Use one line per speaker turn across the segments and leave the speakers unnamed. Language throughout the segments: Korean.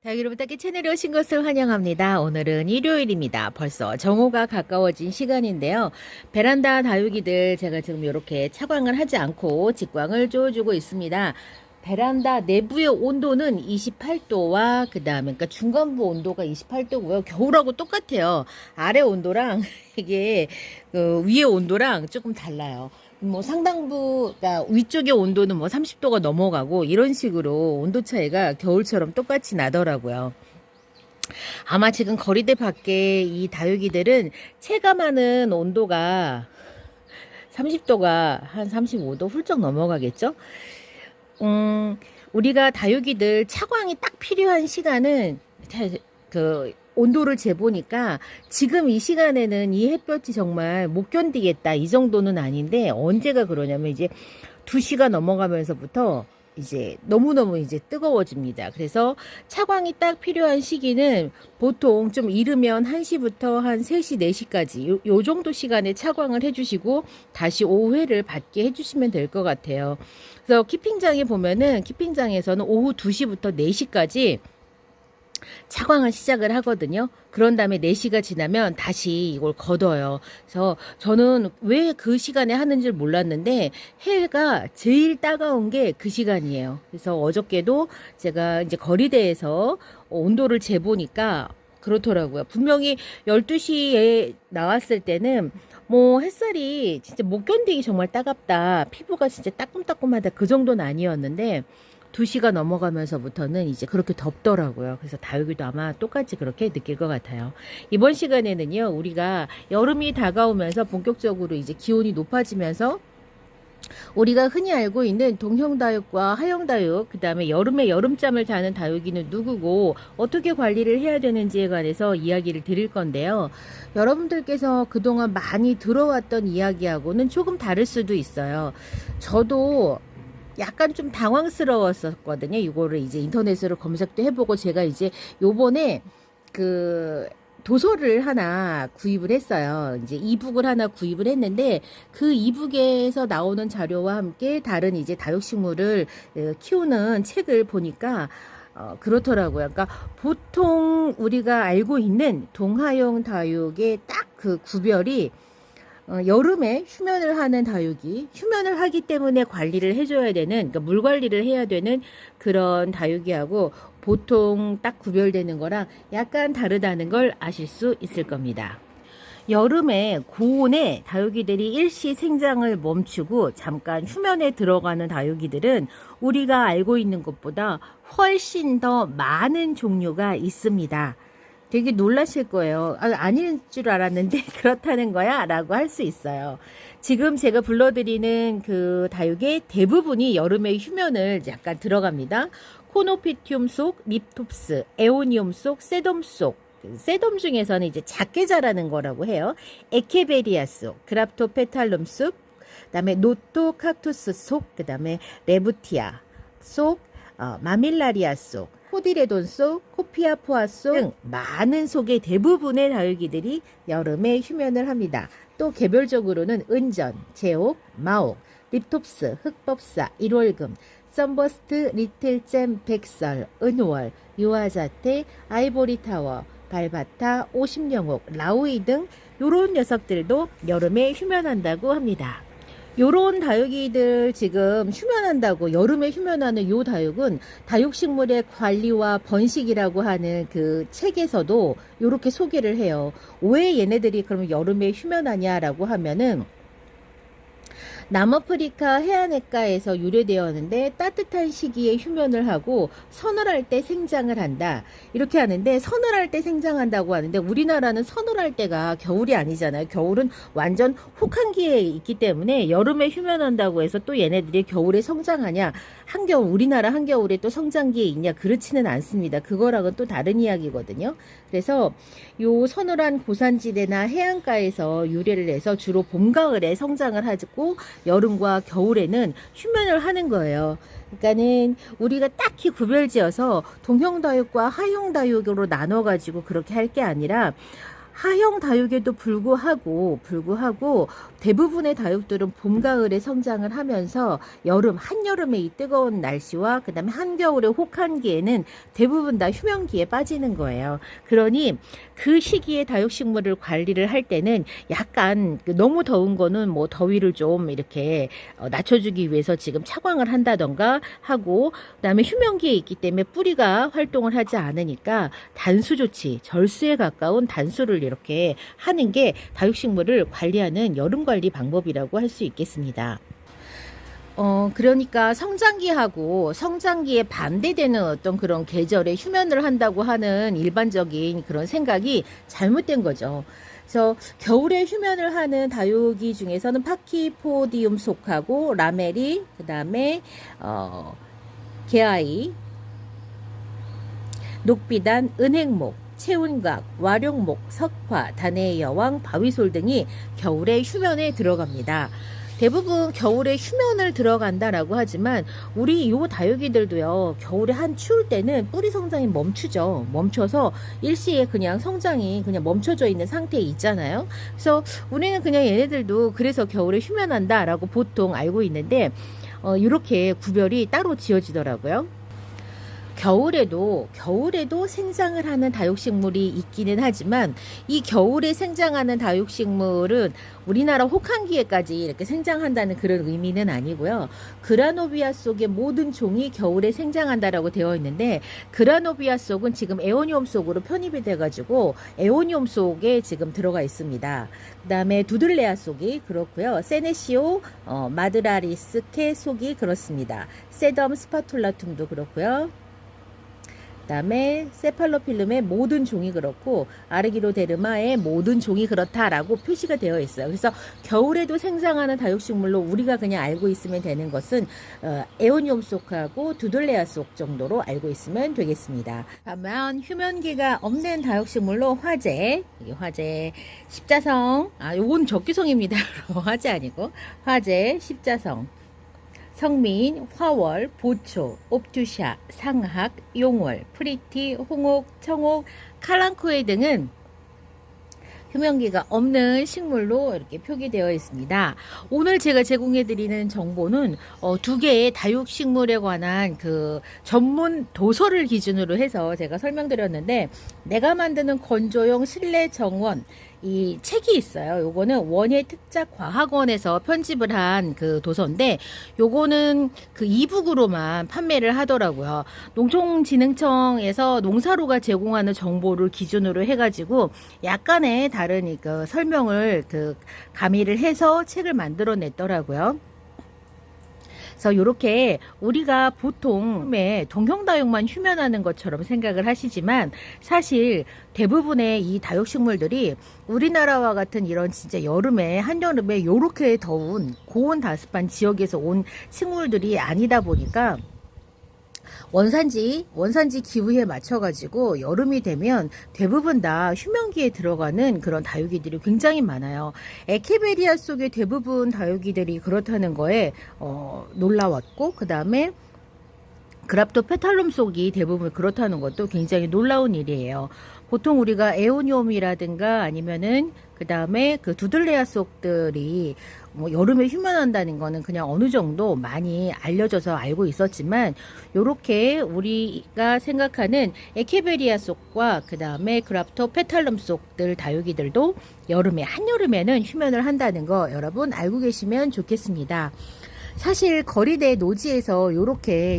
다육이로 부탁해 채널에 오신 것을 환영합니다. 오늘은 일요일입니다. 벌써 정오가 가까워진 시간인데요. 베란다 다육이들 제가 지금 이렇게 차광을 하지 않고 직광을 쪼주고 있습니다. 베란다 내부의 온도는 28도와 그 다음에 그러니까 중간부 온도가 28도고요. 겨울하고 똑같아요. 아래 온도랑 이게 그 위의 온도랑 조금 달라요. 뭐 상당부, 그러니까 위쪽의 온도는 뭐 30도가 넘어가고 이런 식으로 온도 차이가 겨울처럼 똑같이 나더라고요. 아마 지금 거리대 밖에 이 다육이들은 체감하는 온도가 30도가 한 35도 훌쩍 넘어가겠죠? 우리가 다육이들 차광이 딱 필요한 시간은 그 온도를 재보니까 지금 이 시간에는 이 햇볕이 정말 못 견디겠다 이 정도는 아닌데 언제가 그러냐면 이제 2시가 넘어가면서부터 이제 너무너무 이제 뜨거워집니다. 그래서 차광이 딱 필요한 시기는 보통 좀 이르면 1시부터 한 3시, 4시까지 요 정도 시간에 차광을 해주시고 다시 오후회를 받게 해주시면 될 것 같아요. 그래서 키핑장에 보면은 키핑장에서는 오후 2시부터 4시까지 차광을 시작을 하거든요. 그런 다음에 4시가 지나면 다시 이걸 걷어요. 그래서 저는 왜 그 시간에 하는 줄 몰랐는데 해가 제일 따가운 게 그 시간이에요. 그래서 어저께도 제가 이제 거리대에서 온도를 재보니까 그렇더라고요. 분명히 12시에 나왔을 때는 뭐 햇살이 진짜 못 견디기 정말 따갑다. 피부가 진짜 따끔따끔하다. 그 정도는 아니었는데 2시가 넘어가면서부터는 이제 그렇게 덥더라고요. 그래서 다육이도 아마 똑같이 그렇게 느낄 것 같아요. 이번 시간에는요, 우리가 여름이 다가오면서 본격적으로 이제 기온이 높아지면서 우리가 흔히 알고 있는 동형다육과 하형다육, 그 다음에 여름에 여름잠을 자는 다육이는 누구고 어떻게 관리를 해야 되는지에 관해서 이야기를 드릴 건데요. 여러분들께서 그동안 많이 들어왔던 이야기하고는 조금 다를 수도 있어요. 저도 약간 좀 당황스러웠었거든요. 이거를 이제 인터넷으로 검색도 해보고 제가 이제 요번에 그 도서를 하나 구입을 했어요. 이제 이북을 하나 구입을 했는데 그 이북에서 나오는 자료와 함께 다른 이제 다육식물을 키우는 책을 보니까 그렇더라고요. 그러니까 보통 우리가 알고 있는 동하용 다육의 딱 그 구별이 여름에 휴면을 하는 다육이 휴면을 하기 때문에 관리를 해줘야 되는 그러니까 물 관리를 해야 되는 그런 다육이하고 보통 딱 구별되는 거랑 약간 다르다는 걸 아실 수 있을 겁니다. 여름에 고온에 다육이들이 일시 생장을 멈추고 잠깐 휴면에 들어가는 다육이들은 우리가 알고 있는 것보다 훨씬 더 많은 종류가 있습니다. 되게 놀라실 거예요. 아닐 줄 알았는데 그렇다는 거야? 라고 할 수 있어요. 지금 제가 불러드리는 그 다육의 대부분이 여름에 휴면을 약간 들어갑니다. 코노피튬 속, 립톱스, 에오니움 속, 세덤 속, 세덤 중에서는 이제 작게 자라는 거라고 해요. 에케베리아 속, 그랍토페탈룸 속, 그 다음에 노토 칵투스 속, 그 다음에 레부티아 속, 마밀라리아 속, 코디레돈 속, 코피아포아 속 등 많은 속의 대부분의 다육이들이 여름에 휴면을 합니다. 또 개별적으로는 은전, 제옥, 마옥, 립톱스, 흑법사, 일월금, 썬버스트, 리틀잼, 백설, 은월, 유아자태, 아이보리타워, 발바타, 오십령옥, 라우이 등 요런 녀석들도 여름에 휴면한다고 합니다. 요런 다육이들 지금 휴면한다고 여름에 휴면하는 요 다육은 다육식물의 관리와 번식이라고 하는 그 책에서도 요렇게 소개를 해요. 왜 얘네들이 그러면 여름에 휴면하냐라고 하면은 남아프리카 해안해가에서 유래되었는데 따뜻한 시기에 휴면을 하고 서늘할 때 생장을 한다. 이렇게 하는데 서늘할 때 생장한다고 하는데 우리나라는 서늘할 때가 겨울이 아니잖아요. 겨울은 완전 혹한기에 있기 때문에 여름에 휴면한다고 해서 또 얘네들이 겨울에 성장하냐? 한겨울 우리나라 한겨울에 또 성장기에 있냐? 그렇지는 않습니다. 그거랑은 또 다른 이야기거든요. 그래서 요 서늘한 고산지대나 해안가에서 유래를 해서 주로 봄, 가을에 성장을 하고 여름과 겨울에는 휴면을 하는 거예요. 그러니까는 우리가 딱히 구별지어서 동형다육과 하형다육으로 나눠가지고 그렇게 할 게 아니라 하형 다육에도 불구하고 대부분의 다육들은 봄, 가을에 성장을 하면서 한여름에 이 뜨거운 날씨와 그 다음에 한겨울의 혹한기에는 대부분 다 휴면기에 빠지는 거예요. 그러니 그 시기에 다육식물을 관리를 할 때는 약간 너무 더운 거는 뭐 더위를 좀 이렇게 낮춰주기 위해서 지금 차광을 한다던가 하고, 그 다음에 휴면기에 있기 때문에 뿌리가 활동을 하지 않으니까 단수 조치, 절수에 가까운 단수를 이렇게 하는 게 다육식물을 관리하는 여름 관리 방법이라고 할 수 있겠습니다. 그러니까 성장기에 반대되는 어떤 그런 계절에 휴면을 한다고 하는 일반적인 그런 생각이 잘못된 거죠. 그래서 겨울에 휴면을 하는 다육이 중에서는 파키포디움 속하고 라메리, 그 다음에 게아이, 녹비단, 은행목, 채운각, 와룡목, 석화, 단해의 여왕, 바위솔 등이 겨울에 휴면에 들어갑니다. 대부분 겨울에 휴면을 들어간다라고 하지만 우리 요 다육이들도요, 겨울에 추울 때는 뿌리 성장이 멈춰서 일시에 그냥 성장이 그냥 멈춰져 있는 상태에 있잖아요. 그래서 우리는 그냥 얘네들도 그래서 겨울에 휴면한다라고 보통 알고 있는데 이렇게 구별이 따로 지어지더라고요. 겨울에도 생장을 하는 다육식물이 있기는 하지만 이 겨울에 생장하는 다육식물은 우리나라 혹한기에까지 이렇게 생장한다는 그런 의미는 아니고요. 그라노비아 속의 모든 종이 겨울에 생장한다라고 되어 있는데, 그라노비아 속은 지금 에오니움 속으로 편입이 돼가지고 에오니움 속에 지금 들어가 있습니다. 그 다음에 두들레아 속이 그렇고요. 세네시오, 마드라리스케 속이 그렇습니다. 세덤 스파툴라툼도 그렇고요. 그다음에 세팔로필름의 모든 종이 그렇고 아르기로데르마의 모든 종이 그렇다라고 표시가 되어 있어요. 그래서 겨울에도 생장하는 다육식물로 우리가 그냥 알고 있으면 되는 것은 에오니움 속하고 두들레아 속 정도로 알고 있으면 되겠습니다. 다만 휴면기가 없는 다육식물로 화재, 이게 화재, 십자성, 요건 적기성입니다. 화재 아니고 화재, 십자성, 성민, 화월, 보초, 옵투샤, 상학, 용월, 프리티, 홍옥, 청옥, 칼랑코에 등은 휴면기가 없는 식물로 이렇게 표기되어 있습니다. 오늘 제가 제공해드리는 정보는 두 개의 다육식물에 관한 그 전문 도서를 기준으로 해서 제가 설명드렸는데, 내가 만드는 건조용 실내 정원, 이 책이 있어요. 요거는 원예 특작과학원에서 편집을 한 그 도서인데, 요거는 그 이북으로만 판매를 하더라고요. 농촌진흥청에서 농사로가 제공하는 정보를 기준으로 해가지고 약간의 다른 그 설명을 가미를 해서 책을 만들어냈더라고요. 그래서 이렇게 우리가 보통 동형다육만 휴면하는 것처럼 생각을 하시지만, 사실 대부분의 이 다육식물들이 우리나라와 같은 이런 진짜 한여름에 이렇게 더운 고온다습한 지역에서 온 식물들이 아니다 보니까 원산지 기후에 맞춰가지고 여름이 되면 대부분 다 휴면기에 들어가는 그런 다육이들이 굉장히 많아요. 에케베리아 속의 대부분 다육이들이 그렇다는 거에 놀라웠고, 그 다음에 그랍토페탈룸 속이 대부분 그렇다는 것도 굉장히 놀라운 일이에요. 보통 우리가 에오니움이라든가 아니면은 그 다음에 그 두들레아 속들이 여름에 휴면한다는 거는 그냥 어느 정도 많이 알려져서 알고 있었지만, 요렇게 우리가 생각하는 에케베리아 속과 그 다음에 그랍토페탈룸 속들 다육이들도 한여름에는 휴면을 한다는 거 여러분 알고 계시면 좋겠습니다. 사실 거리대 노지에서 요렇게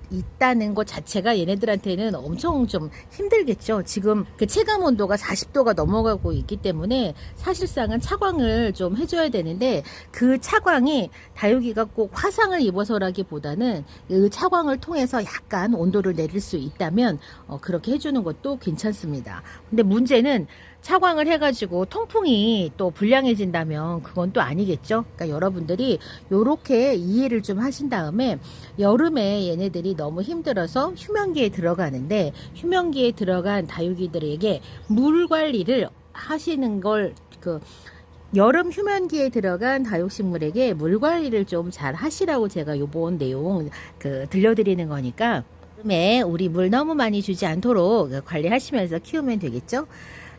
있다는 것 자체가 얘네들한테는 엄청 좀 힘들겠죠. 지금 그 체감 온도가 40도가 넘어가고 있기 때문에 사실상은 차광을 좀 해줘야 되는데, 그 차광이 다육이가 꼭 화상을 입어서라기보다는 그 차광을 통해서 약간 온도를 내릴 수 있다면 그렇게 해주는 것도 괜찮습니다. 근데 문제는 차광을 해가지고 통풍이 또 불량해진다면 그건 또 아니겠죠. 그러니까 여러분들이 요렇게 이해를 좀 하신 다음에, 여름에 얘네들이 너무 힘들어서 휴면기에 들어가는데, 휴면기에 들어간 다육이들에게 물 관리를 하시는 걸, 여름 휴면기에 들어간 다육식물에게 물 관리를 좀 잘 하시라고 제가 요번 내용 들려드리는 거니까, 여름에 우리 물 너무 많이 주지 않도록 관리하시면서 키우면 되겠죠.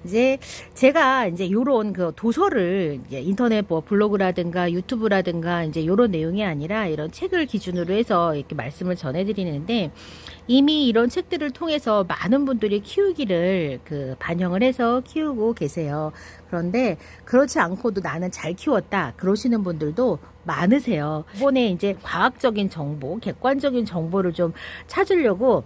이제 제가 이제 요런 그 도서를 이제 인터넷 뭐 블로그라든가 유튜브라든가 이제 요런 내용이 아니라 이런 책을 기준으로 해서 이렇게 말씀을 전해드리는데, 이미 이런 책들을 통해서 많은 분들이 키우기를 그 반영을 해서 키우고 계세요. 그런데 그렇지 않고도 나는 잘 키웠다 그러시는 분들도 많으세요. 이번에 이제 과학적인 정보, 객관적인 정보를 좀 찾으려고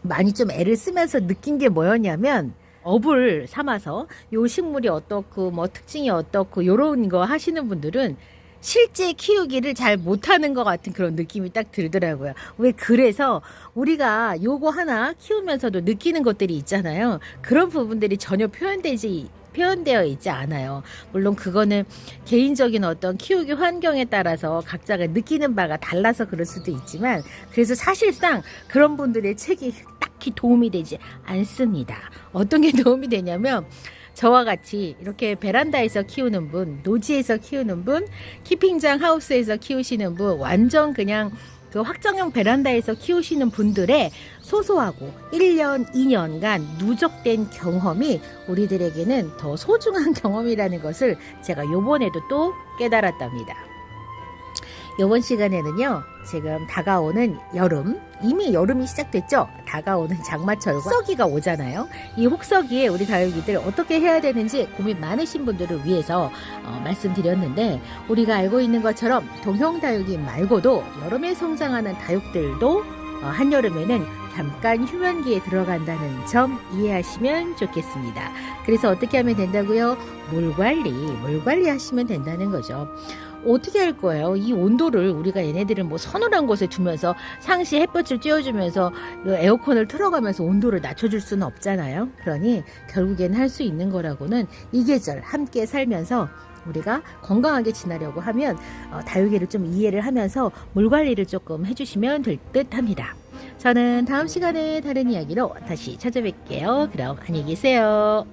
많이 좀 애를 쓰면서 느낀 게 뭐였냐면, 업을 삼아서 요 식물이 어떻고 뭐 특징이 어떻고 요런 거 하시는 분들은 실제 키우기를 잘 못하는 것 같은 그런 느낌이 딱 들더라고요. 왜 그래서 우리가 요거 하나 키우면서도 느끼는 것들이 있잖아요. 그런 부분들이 전혀 표현되어 있지 않아요. 물론 그거는 개인적인 어떤 키우기 환경에 따라서 각자가 느끼는 바가 달라서 그럴 수도 있지만, 그래서 사실상 그런 분들의 책이 딱히 도움이 되지 않습니다. 어떤 게 도움이 되냐면, 저와 같이 이렇게 베란다에서 키우는 분, 노지에서 키우는 분, 키핑장 하우스에서 키우시는 분, 완전 그냥 그 확정형 베란다에서 키우시는 분들의 소소하고 1년, 2년간 누적된 경험이 우리들에게는 더 소중한 경험이라는 것을 제가 요번에도 또 깨달았답니다. 요번 시간에는요, 지금 다가오는 여름, 이미 여름이 시작됐죠? 다가오는 장마철과 혹서기가 오잖아요. 이 혹서기에 우리 다육이들 어떻게 해야 되는지 고민 많으신 분들을 위해서 말씀드렸는데, 우리가 알고 있는 것처럼 동형 다육이 말고도 여름에 성장하는 다육들도 한여름에는 잠깐 휴면기에 들어간다는 점 이해하시면 좋겠습니다. 그래서 어떻게 하면 된다고요? 물 관리 하시면 된다는 거죠. 어떻게 할 거예요? 이 온도를 우리가 얘네들을 뭐 서늘한 곳에 두면서 상시 햇볕을 쬐어주면서 에어컨을 틀어가면서 온도를 낮춰줄 수는 없잖아요. 그러니 결국엔 할 수 있는 거라고는 이 계절 함께 살면서 우리가 건강하게 지내려고 하면 다육이를 좀 이해를 하면서 물 관리를 조금 해주시면 될 듯 합니다. 저는 다음 시간에 다른 이야기로 다시 찾아뵐게요. 그럼 안녕히 계세요.